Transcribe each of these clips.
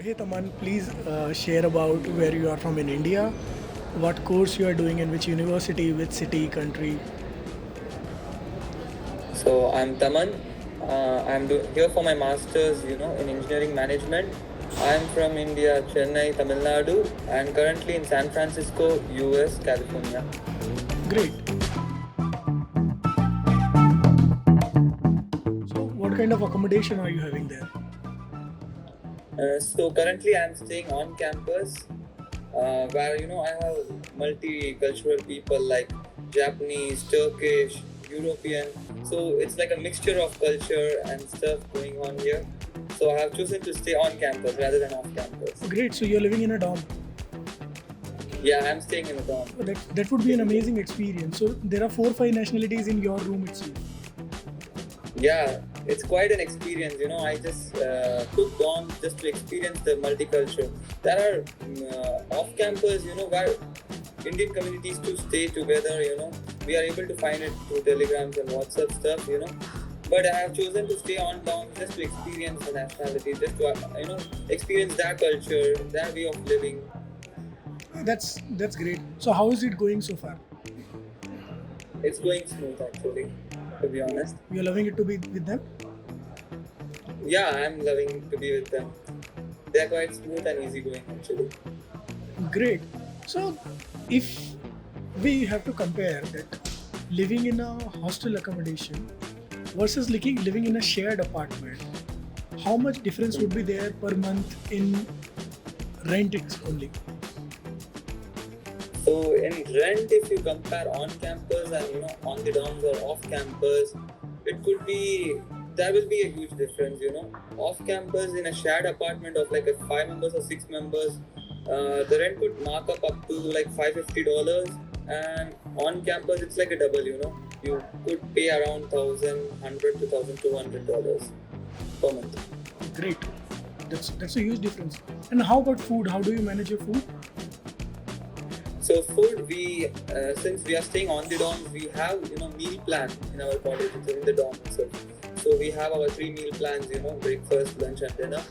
Hey Taman, please share about where you are from in India, what course you are doing in which university, which city, country. So I'm Taman. Here for my master's, in engineering management. I'm from India, Chennai, Tamil Nadu, and currently in San Francisco, US, California. Great. So, what kind of accommodation are you having there? So currently I'm staying on campus, where I have multicultural people like Japanese, Turkish, European. So it's like a mixture of culture and stuff going on here. So I have chosen to stay on campus rather than off campus. Great. So, you're living in a dorm. Yeah, I'm staying in a dorm. That would be an amazing experience. So, there are 4 5 nationalities in your room itself. Yeah, it's quite an experience. I just took dorm just to experience the multicultural. There are off campus, where Indian communities to stay together. We are able to find it through telegrams and WhatsApp stuff. But I have chosen to stay on dorm just to experience the nationality, just to experience their culture, their way of living. That's great. So, how is it going so far? It's going smooth actually, to be honest. You're loving it to be with them? Yeah, I'm loving to be with them. They're quite smooth and easygoing actually. Great. So, if we have to compare that living in a hostel accommodation versus living in a shared apartment, how much difference would be there per month in rent it's only? So in rent, if you compare on campus and on the dorms or off campus, it could be there will be a huge difference. Off campus in a shared apartment of like a 5 members or 6 members, the rent could mark up to like $550, and on campus it's like a double. You could pay around $1,100 to $1,200 per month. Great. That's a huge difference. And how about food? How do you manage your food? So food, we since we are staying on the dorm, we have meal plan in our college, in the dorm itself. So we have our 3 meal plans, breakfast, lunch, and dinner.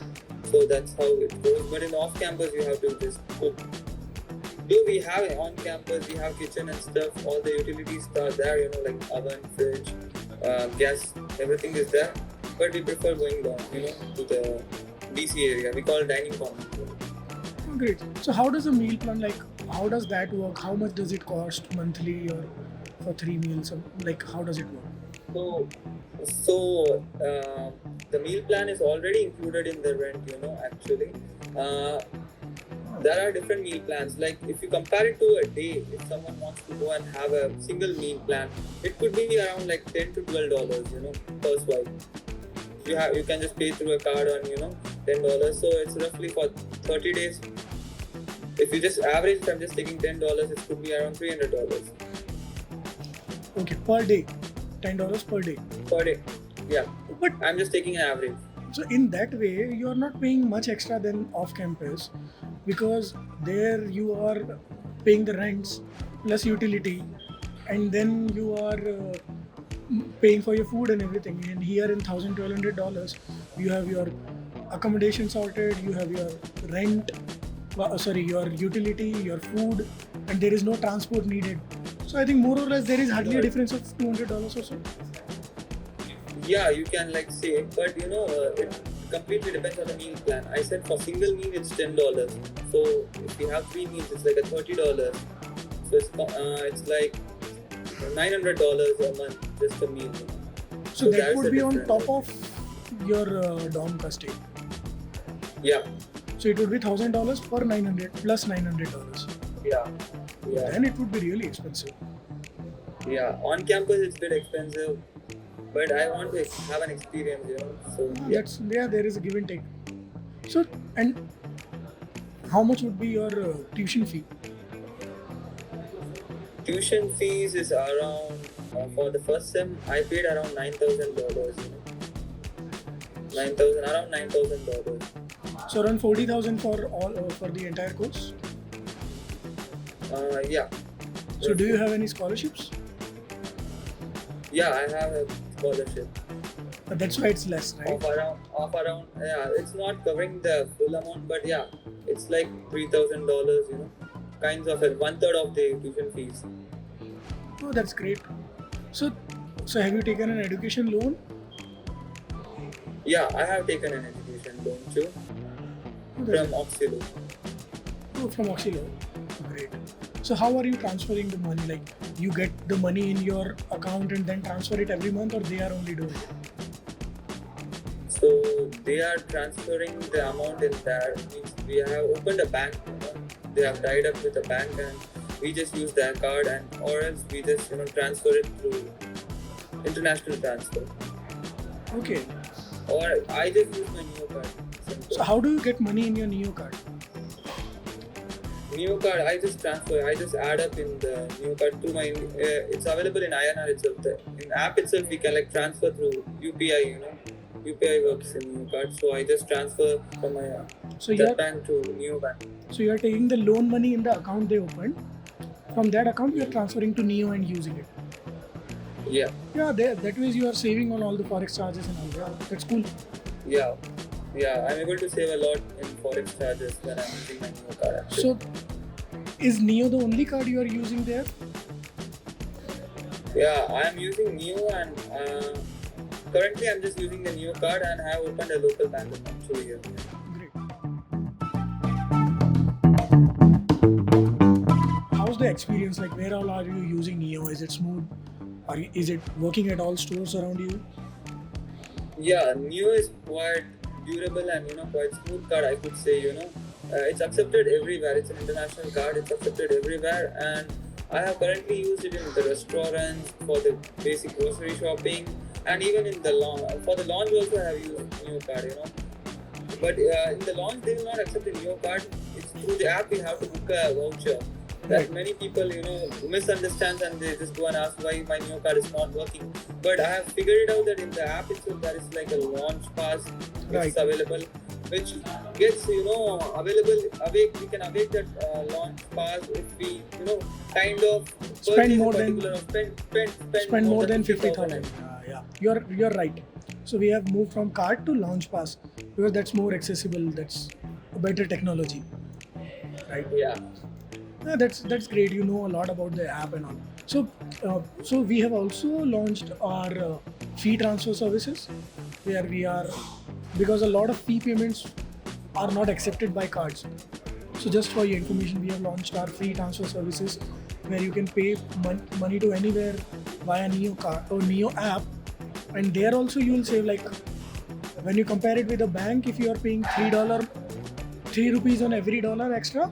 So that's how it goes. But in off campus, you have to just cook. Though we have on campus, we have kitchen and stuff. All the utilities are there, like oven, fridge, gas, everything is there. But we prefer going down, to the DC area. We call it dining common. Great. So how does a meal plan how does that work? How much does it cost monthly or for 3 meals? Like how does it work? So the meal plan is already included in the rent. Actually, there are different meal plans. Like if you compare it to a day, if someone wants to go and have a single meal plan, it could be around like $10 to $12. Per swipe. You can just pay through a card on $10. So it's roughly for 30 days. If you just average, if I'm just taking $10, it could be around $300 Okay, per day, $10 per day. per day. Yeah, But I'm just taking an average. so in that way, you are not paying much extra than off campus because there you are paying the rents plus utility, and then you are paying for your food and everything. And here in $1,200, you have your accommodation sorted, you have your rent, your utility, your food, and there is no transport needed. So I think more or less there is hardly a difference of $200 or so. Yeah, you can like say, but it completely depends on the meal plan. I said for single meal it's $10. So if you have 3 meals, it's like a $30. So it's like $900 a month just a meal. So that there's would a be on difference. top of your dorm cost stay. Yeah, So it would be $1,000 per 900 plus $900. yeah, yeah, Then it would be really expensive. yeah. On campus it's a bit expensive, but I want to have an experience. So yeah. There is a give and take. So and how much would be your tuition fee? Tuition fees is around for the first sem. I paid around $9,000. Around $9,000. So around 40,000 for for the entire course. Yeah. So do you have any scholarships? Yeah, I have a scholarship. That's why it's less, right? of around, yeah, it's not covering the full amount, but yeah, it's like $3,000, kinds of 1/3 of the tuition fees. Oh, that's great. So, so have you taken an education loan? Yeah, I have taken an education loan too Oh, from Oxilo. from Oxilo. Great. So how are you transferring the money? Like you get the money in your account and then transfer it every month, or they are only doing it? So they are transferring the amount in there. Means we have opened a bank. They have tied up with a bank, and we just use their card, and or else we just transfer it through international transfer. Okay. Or I just use my Niyo card. So how do you get money in your Niyo card? Niyo card, I just transfer. I just add up in the Niyo card to my. It's available in INR itself. In app itself, we can like transfer through UPI. UPI works in Niyo card, so I just transfer from my that bank to Niyo bank. So you are taking the loan money in the account they opened. From that account, you are transferring to Niyo and using it. Yeah. Yeah, that way you are saving on all the forex charges and all. Yeah, that's cool. Yeah. Yeah, I'm able to save a lot in forex charges when I'm using my Niyo card. Actually. So, is Niyo the only card you are using there? Yeah, I am using Niyo, and currently I'm just using the Niyo card, and I have opened a local bank account through here. Great. How's the experience? Like, where all are you using Niyo? Is it smooth? Is it working at all stores around you? Yeah, Niyo is quite durable and quite smooth card, I could say. It's accepted everywhere. It's an international card. It's accepted everywhere, and I have currently used it in the restaurants for the basic grocery shopping, and even in the launch. For the launch also I have used Niyo card. But in the launch they will not accept the Niyo card. It's through the app we have to book a voucher. That many people misunderstand, and they just go and ask why my Niyo card is not working. But I have figured it out that in the app itself there is like a launch pass which is available, which gets available. We can awake that launch pass if we kind of spend more than 50,000. Yeah, you're right. So we have moved from card to launch pass because that's more accessible. That's a better technology, right? Yeah. Yeah, that's great. You know a lot about the app and all. So, so we have also launched our fee transfer services, where we are, because a lot of fee payments are not accepted by cards. So just for your information, we have launched our free transfer services, where you can pay money to anywhere via Niyo card or Niyo app, and there also you will save, like when you compare it with a bank, if you are paying ₹3 on every dollar extra.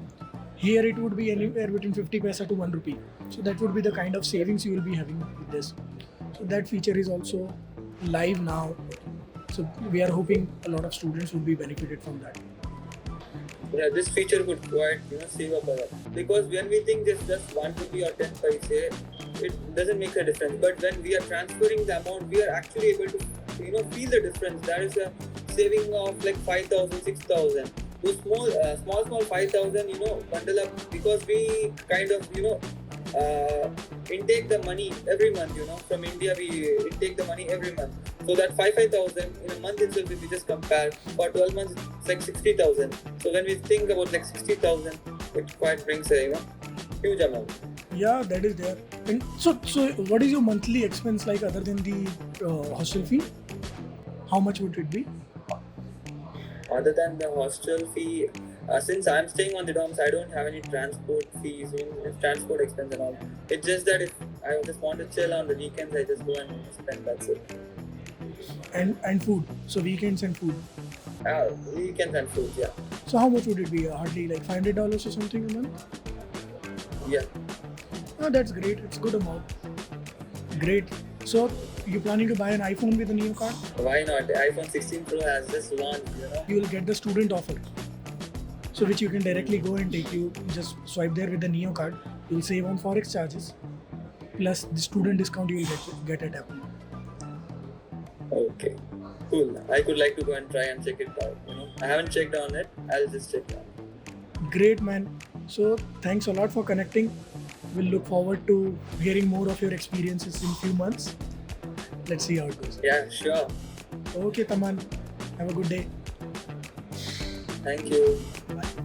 Here it would be anywhere between 50 paisa to 1 rupee. So that would be the kind of savings you will be having with this. So that feature is also live now. So we are hoping a lot of students would be benefited from that. Yeah, this feature could quite save up a lot. Because when we think just 1 rupee or 10 paise, it doesn't make a difference. But when we are transferring the amount, we are actually able to feel the difference. That is a saving of like 5,000, 6,000. Those small 5,000, bundle up, because we kind of, intake the money every month, from India we intake the money every month. So that 5,000 in a month itself, if we just compare, for 12 months, it's like 60,000. So when we think about like 60,000, it quite brings a, huge amount. Yeah, that is there. And so what is your monthly expense like other than the hostel fee? How much would it be? Other than the hostel fee, since I'm staying on the dorms, I don't have any transport fees, transport expense and all. It's just that if I just want to chill on the weekends, I just go and spend, that's it. And food. So weekends and food. Weekends and food, yeah. So how much would it be? Hardly like $500 or something a month? Yeah. Oh, that's great. It's a good amount. Great. So you planning to buy an iPhone with a Niyo card? Why not? The iPhone 16 Pro has just launched, You will get the student offer. So which you can directly go and take. You just swipe there with the Niyo card. You will save on forex charges. Plus the student discount you will get at Apple. Okay. Cool. I could like to go and try and check it out. I haven't checked on it. I'll just check it out. Great, man. So thanks a lot for connecting. We'll look forward to hearing more of your experiences in a few months. Let's see how it goes. Yeah, sure. Okay, Taman. Have a good day. Thank you. Bye.